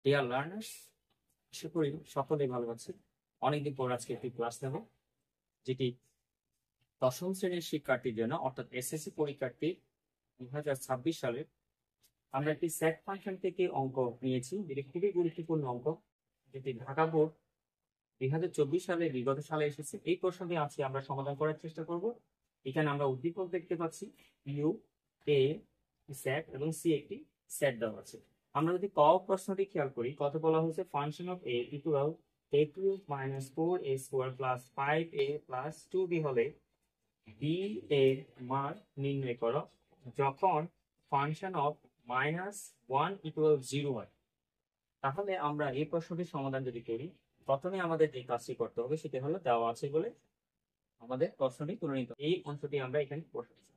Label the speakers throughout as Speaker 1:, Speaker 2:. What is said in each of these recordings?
Speaker 1: Dear learners, আশা করি সকলেই ভালো আছেন। অনেকদিন পর আজকে একটি ক্লাস নেব, যেটি দশম শ্রেণীর শিক্ষার্থীর জন্য, অর্থাৎ এসএসসি পরীক্ষার্থী 2026 সালে। আমরা একটি সেট ফাংশন থেকে অঙ্ক নিয়েছি, যেটি খুবই গুরুত্বপূর্ণ অঙ্ক, যেটি ঢাকা বোর্ড 2024 সালে বিগত সালে এসেছে। এই প্রশ্নটি আজকে আমরা সমাধান করার চেষ্টা করব। এখানে আমরা উদ্দীপক দেখতে পাচ্ছি, ইউ এ সেট এবং সি একটি সেট দেওয়া আছে। আমরা যদি ক প্রশ্নটি খেয়াল করি, কত বলা হয়েছে, function of A equal a³ - 4a² + 5a + 2b হলে বি এর মান নির্ণয় করো যখন ফাংশন অফ -1 = 0 হয়। তাহলে আমরা এই প্রশ্নটির সমাধান যদি করি, প্রথমে আমাদের যে কাজটি করতে হবে সেটা হলো, দেওয়া আছে বলে আমাদের প্রশ্নটি তুলে নিতে হবে। এই অংশটি আমরা এখানে বসাচ্ছি।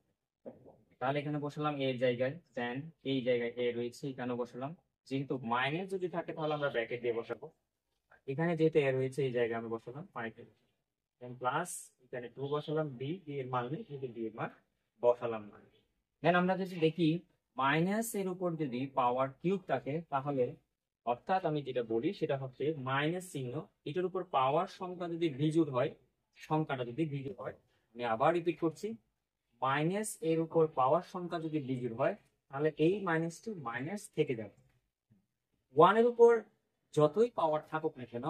Speaker 1: তাহলে এখানে বসালাম এর জায়গায়, দেন এই জায়গায় এ রয়েছে, এখানে বসালাম। যেহেতু মাইনাস যদি থাকে তাহলে আমরা ব্র্যাকেট দিয়ে বসাবো। এখানে যেহেতু এ রয়েছে, এই জায়গায় আমি বসালাম 5, দেন প্লাস এখানে 2 বসালাম, বি এর মান নেই কিন্তু বি এর মান বসালাম না। দেন আমরা যদি দেখি মাইনাস এর উপর যদি পাওয়ার কিউব থাকে, তাহলে অর্থাৎ আমি যেটা বলি সেটা হচ্ছে মাইনাস চিহ্ন, এটার উপর পাওয়ার সংখ্যা যদি বিজোড় হয়, সংখ্যাটা যদি বিজোড় হয়, আমি আবার রিপিট করছি, মাইনাস এর উপর পাওয়ার সংখ্যা যদি বিজোড় হয়, তাহলে এই মাইনাসটি মাইনাস থেকে যাবে। 1 এর উপর যতই পাওয়ার থাকুক না কেন,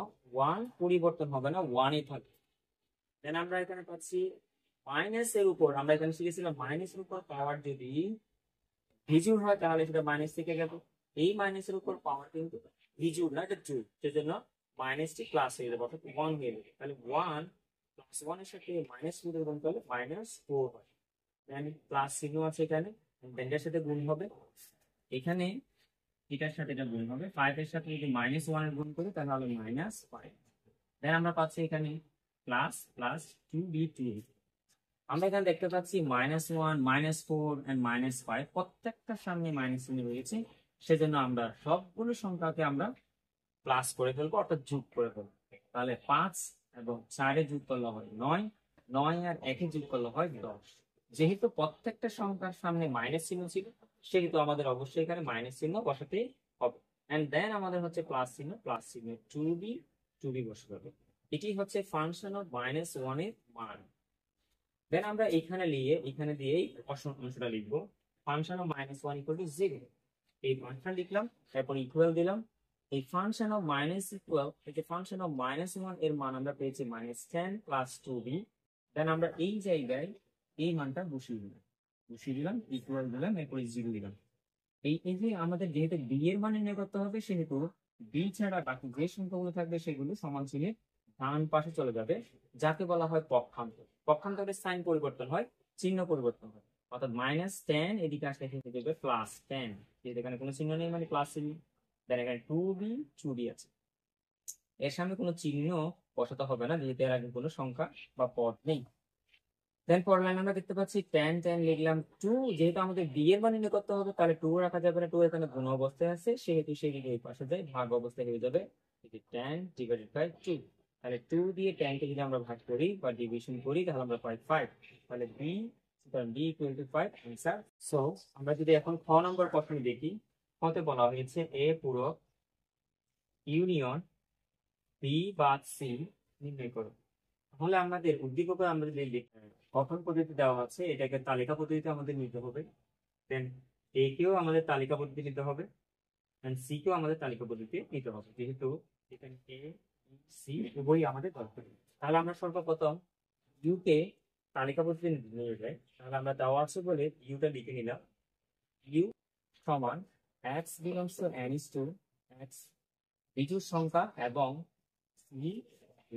Speaker 1: 1 পরিবর্তন হবে না, 1ই থাকবে। দেন আমরা এখানে পাচ্ছি মাইনাস এর উপর, আমরা এখানে শিখেছিলাম মাইনাস এর উপর পাওয়ার যদি বিজোড় হয় তাহলে সেটা মাইনাস থেকে গেল। এই মাইনাসের উপর পাওয়ার কিন্তু বিজোড় না, এটা জোড়, সেজন্য মাইনাসটি প্লাস হয়ে যাবে, অর্থাৎ 1 হয়ে যাবে। তাহলে 1 + 1 এর সাথে -2 গুণ করলে -4 হয়। দেন প্লাস চিহ্ন আছে এখানে, দেন এর সাথে গুণ হবে, এখানে এটার সাথে এটা গুণ হবে, 5 এর সাথে যদি -1 এর গুণ করি তাহলে হবে -5। দেন আমরা পাচ্ছি এখানে প্লাস প্লাস 2b2। আমরা এখানে দেখতে পাচ্ছি -1, -4 এন্ড -5 প্রত্যেকটার সামনে মাইনাস চিহ্ন রয়েছে, সেজন্য আমরা সবগুলো সংখ্যাকে আমরা প্লাস করে ফেলবো, অর্থাৎ যোগ করে ফেলবো। তাহলে 5 এবং 4 যোগ করলে হয় 9, 9 আর 1 যোগ করলে হয় 10। যেহেতু প্রত্যেকটা সংখ্যার সামনে মাইনাস চিহ্ন ছিল, সেহেতু আমাদের অবশ্যই এখানে মাইনাস চিহ্ন বসাতে হবে। এন্ড দেন আমাদের হচ্ছে প্লাস চিহ্ন, 2b বসাতে হবে। এটি হচ্ছে ফাংশন অফ -1 এর মান। দেন আমরা এখানে দিয়ে অংশটা লিখবো, ফাংশন অফ -1 = 0। এই ফাংশন লিখলাম, তারপর ইকুয়াল দিলাম। এই ফাংশন অফ ফাংশন অফ -1 এর মান আমরা পেয়েছি -10 + 2b। দেন আমরা এই জায়গায় এই মানটা বসিয়ে দিলাম, ইকুয়াল দিলাম, এরপর 0 দিলাম। এই যে আমাদের যেহেতু বি এর মান নির্ণয় করতে হবে, সেহেতু বি ছাড়া বাকি যে সংখ্যাগুলো থাকবে সেগুলো সমান চিহ্নের ডান পাশে চলে যাবে, যাকে বলা হয় পক্ষান্তর। পক্ষান্তরের সাইন পরিবর্তন হয়, চিহ্ন পরিবর্তন হয়, অর্থাৎ -10 এদিকে আসলে এখানে দেবে +10, যেহেতু এখানে কোনো চিহ্ন নেই মানে প্লাস চিহ্ন। দেন এখানে 2b আছে, এর সামনে কোনো চিহ্ন বসাতে হবে না, যেহেতু এর আগে কোনো সংখ্যা বা পদ নেই। দেন পরের লাইন আমরা দেখতে পাচ্ছি tan লিখলাম 2, যেহেতু আমাদের বি এর মান নির্ণয় করতে হবে তাহলে 2 রাখা যাবে না, 2 এখানে গুণ অবস্থায় আছে, সেহেতু সেদিকে এই পাশে যায়, ভাগ অবস্থায় হয়ে যাবে tan/2। তাহলে 2 দিয়ে tan কে যদি আমরা ভাগ করি বা ডিভিশন করি তাহলে আমরা পাই 5। তাহলে b = 5 आंसर। সো আমরা যদি এখন খ নম্বর প্রশ্ন দেখি, কতে বলা হয়েছে এ পূরক ইউনিয়ন বি বাদ সি নির্ণয় করো। তাহলে আমাদের উদ্দীপকে আমরা যদি গঠন পদ্ধতি দেওয়া আছে, এটাকে তালিকা পদ্ধতিতে আমাদের নিতে হবে। দেন এ কেও আমাদের তালিকা পদ্ধতি নিতে হবে, এন্ড সি কেও আমাদের তালিকা পদ্ধতি নিতে হবে, যেহেতু এখানে এ সি উভয়ই আমাদের দরকার। তাহলে আমরা সর্বপ্রথম ইউ কে তালিকা পদ্ধতি নিয়ে যাই। তাহলে আমরা দেওয়া আছে বলে ইউটা লিখে নিলাম, ইউ সমান x belongs to n is to x বিজোড় সংখ্যা এবং সি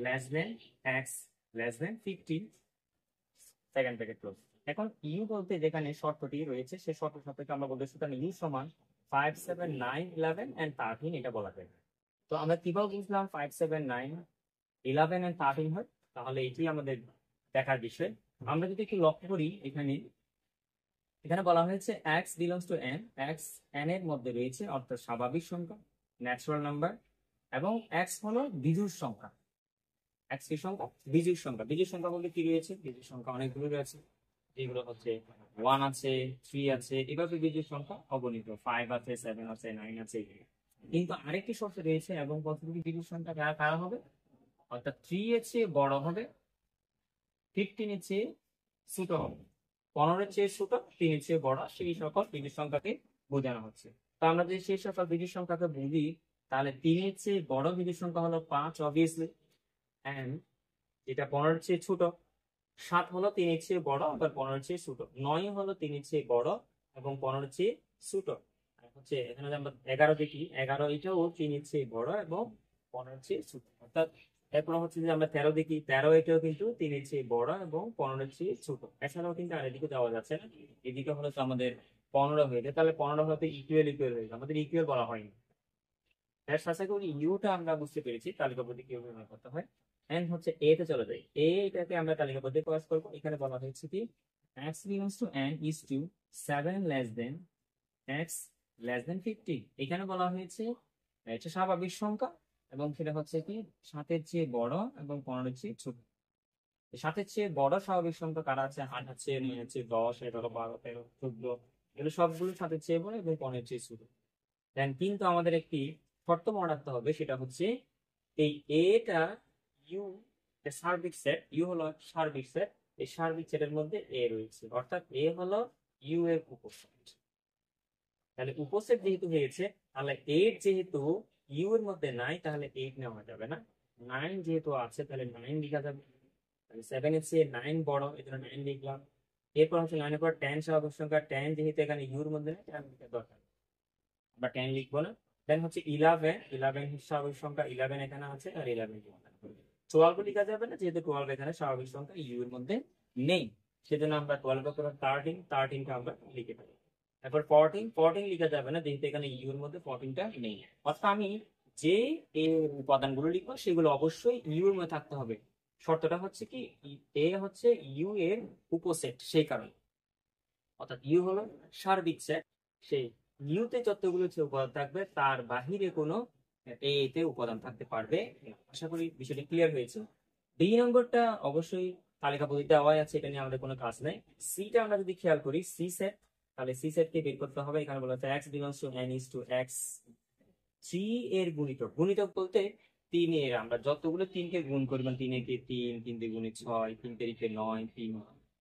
Speaker 1: less than x less than 50 second bracket close. এখন ইউ বলতে যেখানে শর্তটি রয়েছে সেই শর্ত সাপেক্ষে আমরা বলতে সুতরাং ইউ সমান 5, 7, 9, 11 and 13 এটা বলা যায়। তো আমরা কিভাবে বুঝলাম 5, 7, 9, 11 and 13 হয়? তাহলে এটি আমাদের দেখার বিষয়। আমরা যদি একটু লক্ষ্য করি, এখানে বলা হয়েছে x belongs to n, x n এর মধ্যে রয়েছে, অর্থাৎ স্বাভাবিক সংখ্যা, ন্যাচারাল নাম্বার, এবং x হলো বিজোড় সংখ্যা। x কি সংখ্যা? বিজোড় সংখ্যা। বিজোড় সংখ্যা বলতে কি রয়েছে? বিজোড় সংখ্যা অনেকগুলো রয়েছে, যেগুলো হচ্ছে 1 আছে, 3 আছে, এভাবে বিজোড় সংখ্যা অগণিত, 5 আছে, 7 আছে, 9 আছে। কিন্তু আরেকটি শর্ত রয়েছে, এবং কতগুলি বিজোড় সংখ্যা কারা হবে, অর্থাৎ 3 এর চেয়ে বড় হবে, 15 এর চেয়ে ছোট হবে, 15 এর চেয়ে ছোট, 3 এর চেয়ে বড়, সেই সকল বিজোড় সংখ্যাকে বোঝানো হচ্ছে। তো আমরা যদি সেই সকল বিজোড় সংখ্যাকে বুঝি, তাহলে 3 এর চেয়ে বড় বিজোড় সংখ্যা হলো 5 অবভিয়াসলি, এন্ড যেটা 15 এর চেয়ে ছোট, 7 হলো 3 এর চেয়ে বড় আবার 15 এর চেয়ে ছোট, 9 হলো 3 এর চেয়ে বড় এবং 15 এর চেয়ে ছোট, আর হচ্ছে এখানে যদি আমরা 11 দেখি, 11 এটাও 3 এর চেয়ে বড় এবং 15 এর চেয়ে ছোট, অর্থাৎ এরপর হচ্ছে যে আমরা 13 দেখি, 13 এটাও কিন্তু 3 এর চেয়ে বড় এবং 15 এর চেয়ে ছোট। এছাড়াও কিন্তু আর এদিকে যাওয়া যাচ্ছে না, এদিকে হলো তো আমাদের 15 হয়ে যায়, তাহলে 15 হতে ইকুয়াল হয়ে যায়, আমাদের ইকুয়াল বলা হয়নি। এর সাথে করে ইউটা আমরা বুঝতে পেরেছি তালিকাবদ্ধ কিভাবে ব্যবহার করতে হয়। এন্ড হচ্ছে এ তে চলে যাই, এটাকে আমরা তালিকাবদ্ধ প্রকাশ করব। এখানে বলা হয়েছে কি x belongs to n is to 7 less than x less than 50। এখানে বলা হয়েছে এটা স্বাভাবিক সংখ্যা, এবং সেটা হচ্ছে কি 7 এর চেয়ে বড় এবং 15 এর চেয়ে ছোট। 7 এর চেয়ে বড় স্বাভাবিক সংখ্যা কারা আছে, 8 আছে, 9 আছে, 10, 11, 12, 13, 14, এগুলো সবগুলো 7 এর চেয়ে বড় এবং 15 এর চেয়ে ছোট। দেন কিন্তু আমাদের একটি শর্ত মনে রাখতে হবে, সেটা হচ্ছে এই এটা ইউ সার্বিক সেট, ইউ হলো সার্বিক সেট, এই সার্বিক সেটের মধ্যে এ রয়েছে, অর্থাৎ এ হলো ইউ এর উপসেট। তাহলে উপসেট যেহেতু হয়েছে, তাহলে 8 যেহেতু ইউ এর মধ্যে নাই, তাহলে 8 নেওয়া যাবে না। 9 যেহেতু আছে, তাহলে 9 লেখা যাবে। তাহলে 7 এর চেয়ে 9 বড়, এই জন্য 9 লিখলাম। এরপর হচ্ছে 9 এর পর 10 স্বাভাবিক সংখ্যা, 10 যেহেতু এখানে ইউ এর মধ্যে নেই, 10 লিখা দরকার, আমরা 10 লিখবো না। দেন হচ্ছে 11, 11 স্বাভাবিক সংখ্যা, 11 এখানে আছে আর 11 12 লিখা যাবে না, যেহেতু 12 এখানে স্বাভাবিক সংখ্যা ইউ এর মধ্যে নেই, সেজন্য আমরা 12 এর পর 13, 13 টা আমরা লিখে ফেলি। তারপর 14, 14 লিখা যাবে না, যেহেতু এখানে ইউ এর মধ্যে 14 টা নেই। অর্থাৎ আমি যে এই উপাদানগুলো লিখবো সেগুলো অবশ্যই ইউ এর মধ্যে থাকতে হবে। শর্তটা হচ্ছে কি এ হচ্ছে ইউ এর উপসেট, সেই কারণে, অর্থাৎ ইউ হলো সার্বিক সেট, সেই ইউতে যতগুলো উপাদান থাকবে তার বাহিরে কোনো এ তে উপাদান থাকতে পারবে না। আশা করি বিষয়টি ক্লিয়ার হয়েছে। বি নম্বরটা অবশ্যই তালিকাবদ্ধ দেওয়া আছে, এটা নিয়ে আমাদের কোনো কাজ নেই। সিটা আমরা যদি খেয়াল করি, সি সেট, তাহলে সি সেট কে বের করতে হবে। এখানে বলা হচ্ছে x belongs to n is to x 3 এর গুণিতক, গুণিতক বলতে 3 এর আমরা যতগুলো 3 কে গুণ করি, মানে 3 একে 3, 3 দিয়ে গুণে 6, 3 তারিখে 9, 3,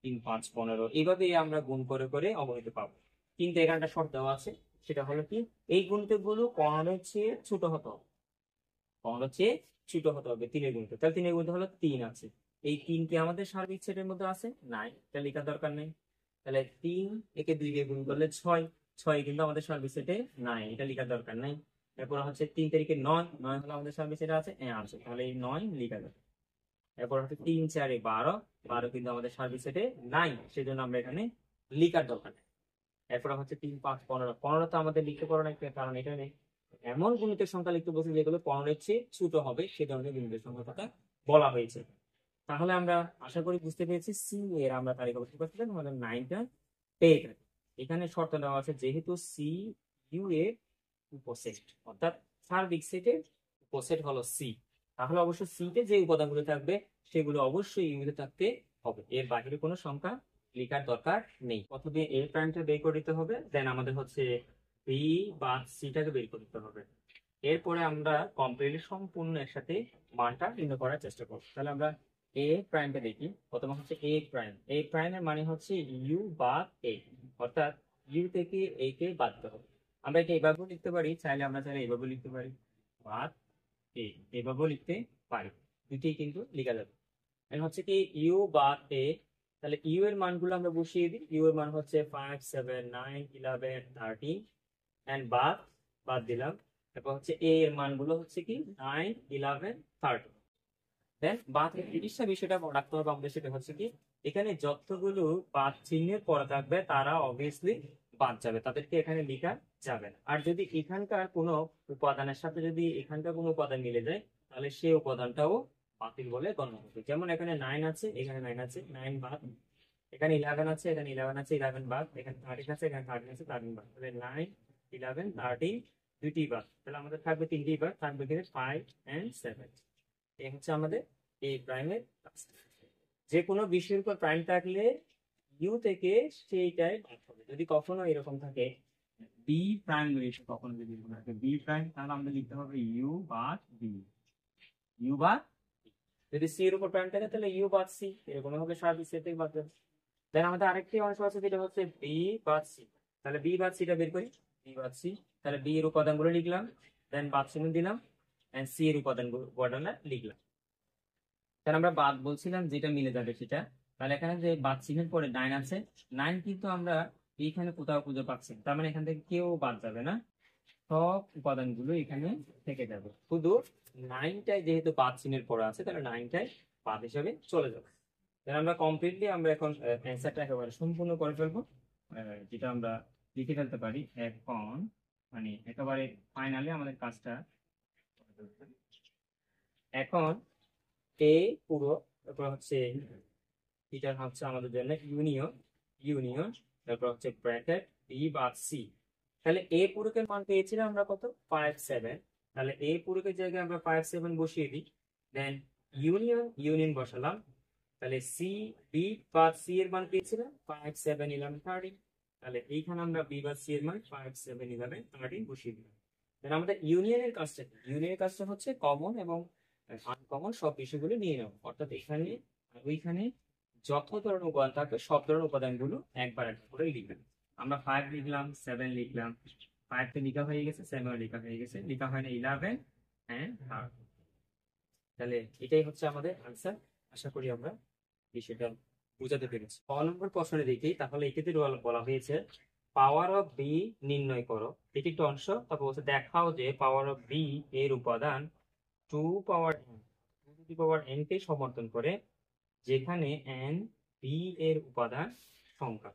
Speaker 1: 3, 5, 15, এইভাবে আমরা গুণ করে করে অবহিত পাবো। কিন্তু এখানে একটা শর্ত দেওয়া আছে, সেটা হলো কি এই গুণিতক গুলো 15 এর চেয়ে ছোট হতে হবে, 15 এর চেয়ে ছোট হতে হবে 3 এর গুণিতক। তাহলে 3 এর গুণিতক হলো 3 আছে, এই 3 কি আমাদের সার্বিক সেটের মধ্যে আছে? নাই, এটা লেখার দরকার নেই। তাহলে 3 একে 2 দিয়ে গুণ করলে 6, 6 কিন্তু আমাদের সার্বিক সেটে নাই, এটা লেখার দরকার নাই। এরপর হচ্ছে 3 তারিখে 9, 9 হলো আমাদের সার্বিক সেটে আছে, আছে, তাহলে এই 9 লেখা যাবে। এরপর হচ্ছে 3, 4, 12, 12 কিন্তু আমাদের সার্বিক সেটে নাই, সেজন্য আমরা এখানে লিখার দরকার নেই। এরপর হচ্ছে 3, 5, 15, 15 তো আমাদের লিখতে পারো না, কারণ এটা নেই। এমন গুণিতের সংখ্যা লিখতে বলছে যেগুলো 15 এর চেয়ে ছোট হবে, সে ধরনের গুণিতের সংখ্যার কথা বলা হয়েছে। তাহলে আমরা আশা করি বুঝতে পেরেছি সি এর আমরা তালিকাবদ্ধ করতে পারি, আমাদের 9টা পেয়ে গেল। এখানে শর্ত দেওয়া আছে, যেহেতু সি ইউ এর উপসেট, অর্থাৎ সার্বিক সেটের উপসেট হলো সি, তাহলে অবশ্যই সি তে যে উপাদানগুলো থাকবে সেগুলো অবশ্যই ইউ তে থাকতে হবে, এর বাইরে কোনো সংখ্যা লেখার দরকার নেই। প্রথমে এ প্রাইমটা বের করে দিতে হবে, দেন আমাদের হচ্ছে বি বা সিটাকে বের করে দিতে হবে। এরপরে আমরা কমপ্লিটলি সম্পূর্ণ একসাথে মানটা নির্ণয় করার চেষ্টা করব। তাহলে আমরা এ প্রাইমটা দেখি। প্রথমে হচ্ছে এ প্রাইম, এ প্রাইমের মানে হচ্ছে ইউ বা এ, অর্থাৎ ইউ থেকে এ কে বাদ দিতে হবে। আমরা এটা এভাবেও লিখতে পারি, চাইলে আমরা চাইলে এভাবেও লিখতে পারি, বাদ এ, এভাবেও লিখতে পারি, দুটি কিন্তু লেখা যাবে। এখন হচ্ছে কি ইউ বা এ, তাহলে ইউ এর মানগুলো আমরা বসিয়ে দিই। ইউ এর মান হচ্ছে 5, 7, 9, 11, 13, এন্ড বাদ বাদ দিলাম। তারপর হচ্ছে এ এর মানগুলো হচ্ছে কি 9, 11, 13। দেন বাদ জিনিসটা বিষয়টা রাখতে হবে আমাদের, সেটা হচ্ছে কি এখানে যতগুলো বাদ চিহ্নের পরে থাকবে তারা অবভিয়াসলি বাদ যাবে, তাদেরকে এখানে লেখা যাবে না। আর যদি এখানকার কোনো উপাদানের সাথে যদি এখানকার কোনো উপাদান মিলে যায়, তাহলে সেই উপাদানটাও বাতিল বলে গণ্য হবে। যেমন এখানে 9 আছে, এখানে 9 আছে, 9 বাদ। এখানে 11 আছে, এখানে 11 আছে, 11 বাদ। এখানে 13 আছে, এখানে 13 আছে, 13 বাদ। তাহলে 9, 11, 13 দুইটি বাদ, তাহলে আমাদের থাকবে তিনটি বাদ, থাকবে কিন্তু 5 and 7। এই হচ্ছে আমাদের এই প্রাইমের কাজ। যে কোনো বিষয়ের উপর প্রাইম থাকলে ইউ থেকে সেইটাই বাদ হবে। যদি কখনো এরকম থাকে বি প্রাইম রয়েছে কখনো যদি বি প্রাইম, তাহলে আমাদের লিখতে হবে ইউ বাদ বি, ইউ বাদ। যদি সি এর উপর প্রাইম থাকে তাহলে ইউ বাদ সি, এরকম হবে স্বাভাবিক সেট থেকে বাদ যাবে। দেন আমাদের আরেকটি অংশ আছে যেটা হচ্ছে বি বাদ সি, তাহলে বি বাদ সিটা বের করি, বি বাদ সি, তাহলে বি এর উপাদানগুলো লিখলাম, দেন বাদ চিহ্ন দিলাম, এন্ড সি এর উপাদানটা লিখলাম। তাহলে আমরা বাদ বলছিলাম যেটা মিলে যাবে সেটা, তাহলে এখানে যে বাদ চিহ্নের পরে 9 আছে, 9 কিন্তু আমরা এইখানে কোথাও খুঁজে পাচ্ছি না, তার মানে এখান থেকে কেউ বাদ যাবে না, সব উপাদানগুলো এখানে থেকে যাবে, শুধু 9টাই যেহেতু বাদ চিহ্নের পরে আছে তাহলে 9টাই বাদ হিসাবে চলে যাবে। তাহলে আমরা কমপ্লিটলি আমরা এখন অ্যান্সারটা একেবারে সম্পূর্ণ করে ফেলবো, যেটা আমরা লিখে ফেলতে পারি এখন, মানে একেবারে ফাইনালি আমাদের কাজটা এখন এ পুরো, তারপর হচ্ছে এটা হচ্ছে আমাদের জন্য ইউনিয়ন, ইউনিয়ন, তারপর হচ্ছে ব্র্যাকেট বি বাদ সি। তাহলে এ পূরকের মান পেয়েছিলাম আমরা কত, 5 7, তাহলে এ পূরকের জায়গায় আমরা 5 7 বসিয়ে দিই, দেন ইউনিয়ন ইউনিয়ন বসালাম, তাহলে সি বি বাদ সি এর মান পেয়েছিলাম 5 7 11 13, তাহলে এইখানে আমরা বি বাদ সি এর মান 5 7 11 13 বসিয়ে দিলাম। দেন আমাদের ইউনিয়নের কাজটা কি, ইউনিয়নের কাজটা হচ্ছে কমন এবং আনকমন সব বিষয়গুলো নিয়ে নাও, অর্থাৎ এখানে আর ওইখানে যত ধরনের উপাদান থাকবে সব ধরনের উপাদানগুলো একবার একবার করে লিখবেন। আমরা 5 লিখলাম, 7 লিখলাম, 5 তো লেখা হয়ে গেছে, 7 লেখা হয়ে গেছে, লেখা হয় না 11 এন্ড 13। তাহলে এটাই হচ্ছে আমাদের আনসার। আশা করি আমরা বিষয়টা বুঝাতে পেরেছি। 6 নম্বর প্রশ্নে দেখি, তাহলে এটাতে বলা হয়েছে পাওয়ার অফ বি নির্ণয় করো, এটি একটি অংশ, তারপর বলছে দেখাও যে পাওয়ার অফ বি এর উপাদান 2 পাওয়ার n কে সমর্থন করে, যেখানে n বি এর উপাদান সংখ্যা।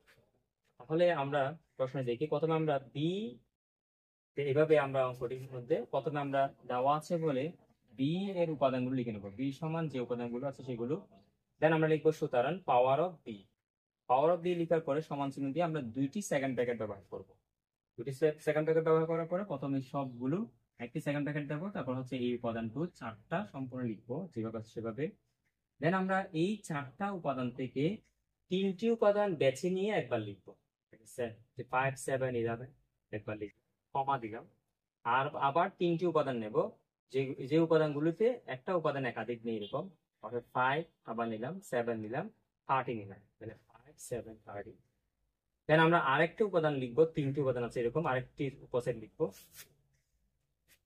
Speaker 1: তাহলে আমরা প্রশ্নে দেখি, প্রথমে আমরা বি, এভাবে আমরা অঙ্কটির মধ্যে প্রথমে আমরা দেওয়া আছে বলে বি এর উপাদানগুলো লিখে নেবো, বি সমান যে উপাদানগুলো আছে সেগুলো, দেন আমরা লিখবো সুতরাং power of B. Power of B লিখার পরে সমান চিহ্ন দিয়ে আমরা দুইটি সেকেন্ড ব্র্যাকেট ব্যবহার করব। দুটি সেকেন্ড ব্র্যাকেট ব্যবহার করার পরে প্রথমে সবগুলো একটি সেকেন্ড ব্র্যাকেট দেবো, তারপর হচ্ছে এই উপাদানগুলো 4টা সম্পূর্ণ লিখবো যেভাবে আছে সেভাবে। দেন আমরা এই 4টা উপাদান থেকে 3টি উপাদান বেছে নিয়ে একবার লিখবো, ঠিক আছে, যে 5 7 11 একবার লিখবো, কমা দিলাম, আর আবার 3টি উপাদান নেব, যে যে উপাদানগুলোতে একটা উপাদান একাধিক নেই এরকম, অর্থাৎ 5 আবার নিলাম, 7 নিলাম, 30 নিলাম, তাহলে 5 7 30। দেন আমরা আরেকটি উপাদান লিখবো, 3টি উপাদান আছে এরকম, আরেকটি উপসেট লিখবো,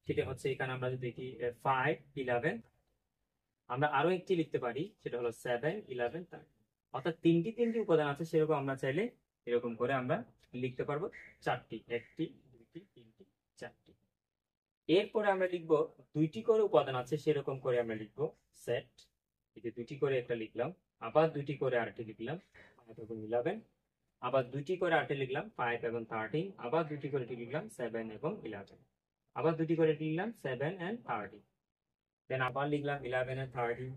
Speaker 1: সেটা হচ্ছে এখানে আমরা যদি দেখি 5 11, আমরা আরো একটি লিখতে পারি সেটা হলো 7 11 30, অর্থাৎ তিনটি উপাদান আছে সেরকম আমরা চাইলে এরকম করে আমরা লিখতে পারবো 4টি, 1টি 2টি 3টি 4টি। এরপরে আমরা লিখবো 2টি করে উপাদান আছে সেরকম করে আমরা লিখবো সেট, এই যে 2টি করে একটা লিখলাম, আবার 2টি করে আরেকটি লিখলাম 5 এবং 11, আবার 2টি করে আরেকটি লিখলাম 5 এবং 13, আবার 2টি করে লিখলাম 7 এবং 11, আবার 2টি করে লিখলাম 7 and 30, দেন আবার লিখলাম 11 and 30।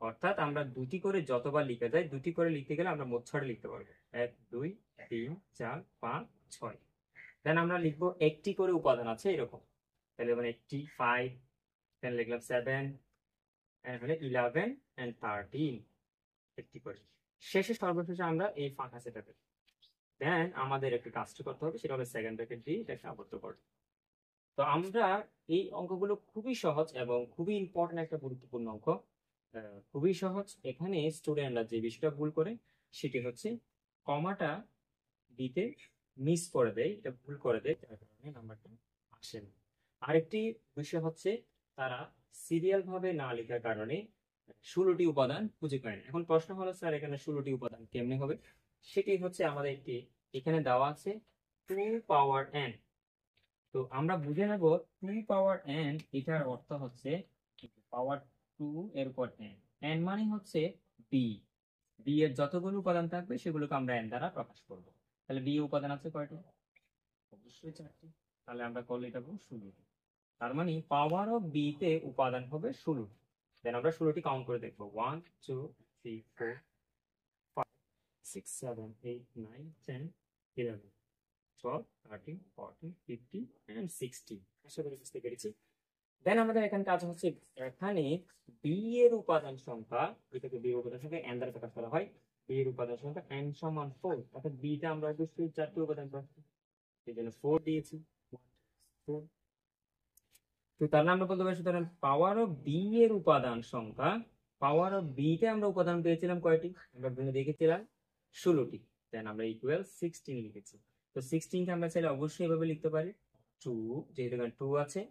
Speaker 1: অর্থাৎ আমরা 2টি করে যতবার লিখে যাই, 2টি করে লিখতে গেলে আমরা মোট 6 লিখতে পারবো, 1 2 3 4 5 6। দেন আমরা লিখবো একটি করে উপাদান আছে এরকম, তাহলে মানে একটি 5, দেন লিখলাম 7 এখানে 11 and 13 একটি করে, শেষে সর্বশেষে আমরা এই ফাঁকা সেটা দেব। দেন আমাদের একটু কাজটা করতে হবে, সেটা হলো সেকেন্ড ব্র্যাকেট দিয়ে এটাকে আবদ্ধ করব। তো আমরা এই অঙ্কগুলো খুবই সহজ এবং খুবই ইম্পর্টেন্ট একটা গুরুত্বপূর্ণ অঙ্ক, খুবই সহজ। এখানে স্টুডেন্টরা যে বিষয়টা ভুল করে সেটি হচ্ছে কমাটা দিতে মিস করে দেয়, এটা ভুল করে দেয়, যার কারণে নাম্বারটা আসে না। আরেকটি বিষয় হচ্ছে তারা সিরিয়াল ভাবে না লেখার কারণে 16টি উপাদান খুঁজে পায় না। এখন প্রশ্ন হলো স্যার এখানে 16টি উপাদান কেমনে হবে, সেটি হচ্ছে আমাদের একটি এখানে দেওয়া আছে 2 পাওয়ার n। তো আমরা বুঝে নেব 2 পাওয়ার n এটার অর্থ হচ্ছে পাওয়ার 2 এর উপর n, n মানে হচ্ছে বি, বি এর যতগুলো উপাদান থাকবে সেগুলোকে আমরা n দ্বারা প্রকাশ করব। তাহলে বি উপাদান আছে কয়টি, অবশ্যই 4টি, তাহলে আমরা করলে এটা 16। তার মানে পাওয়ার অফ বি তে উপাদান হবে 16। দেন আমরা 16টি কাউন্ট করে দেখবো, 1 2 3 4 5 6 7 8 9 10 11 12 13 14 15 and 16। আশা করি বুঝতে পেরেছি। দেন আমাদের এখানে কাজ হচ্ছে, এখানে বি এর উপাদান সংখ্যা, এটাকে বি এর উপাদান সংখ্যা n দ্বারা প্রকাশ করা হয়, বি এর উপাদান সংখ্যা n সমান 4, অর্থাৎ বি তে আমরা অবশ্যই 4টি উপাদান পাচ্ছি, এই জন্য 4 দিয়েছি। 4। তো তাহলে আমরা বলতে পারি সুতরাং পাওয়ার অফ বি এর উপাদান সংখ্যা, পাওয়ার অফ বি তে আমরা উপাদান পেয়েছিলাম কয়টি? আমরা দেখেছিলাম 16টি। দেন আমরা ইকুয়াল 16 লিখেছি। তো 16 কে আমরা চাইলে অবশ্যই এভাবে লিখতে পারি 2, যেহেতু এখানে 2 আছে,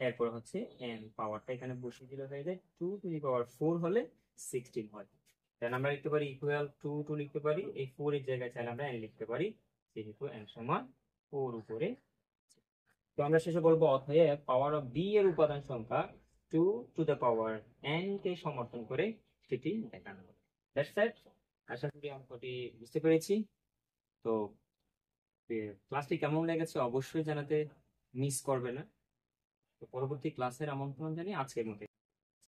Speaker 1: এরপর হচ্ছে n পাওয়ারটা এখানে বসিয়ে দিলে হয়ে যায় 2 টু দি পাওয়ার 4 হলে 16 হয়। দেন আমরা লিখতে পারি ইকুয়াল 2 লিখতে পারি, এই 4 এর জায়গায় চাইলে আমরা n লিখতে পারি, যেহেতু n সমান 4 উপরে। তো আমরা শেষে বলবো অতএব পাওয়ার অফ বি এর উপাদান সংখ্যা 2 টু দ্য পাওয়ার n কে সমর্থন করে সেটি দেখানো হবে। That's it. আশা করি অঙ্কটি বুঝতে পেরেছি। তো ক্লাসটি কেমন লেগেছে অবশ্যই জানাতে মিস করবে না। তো পরবর্তী ক্লাসের আমন্ত্রণ জানিয়ে আজকের মতো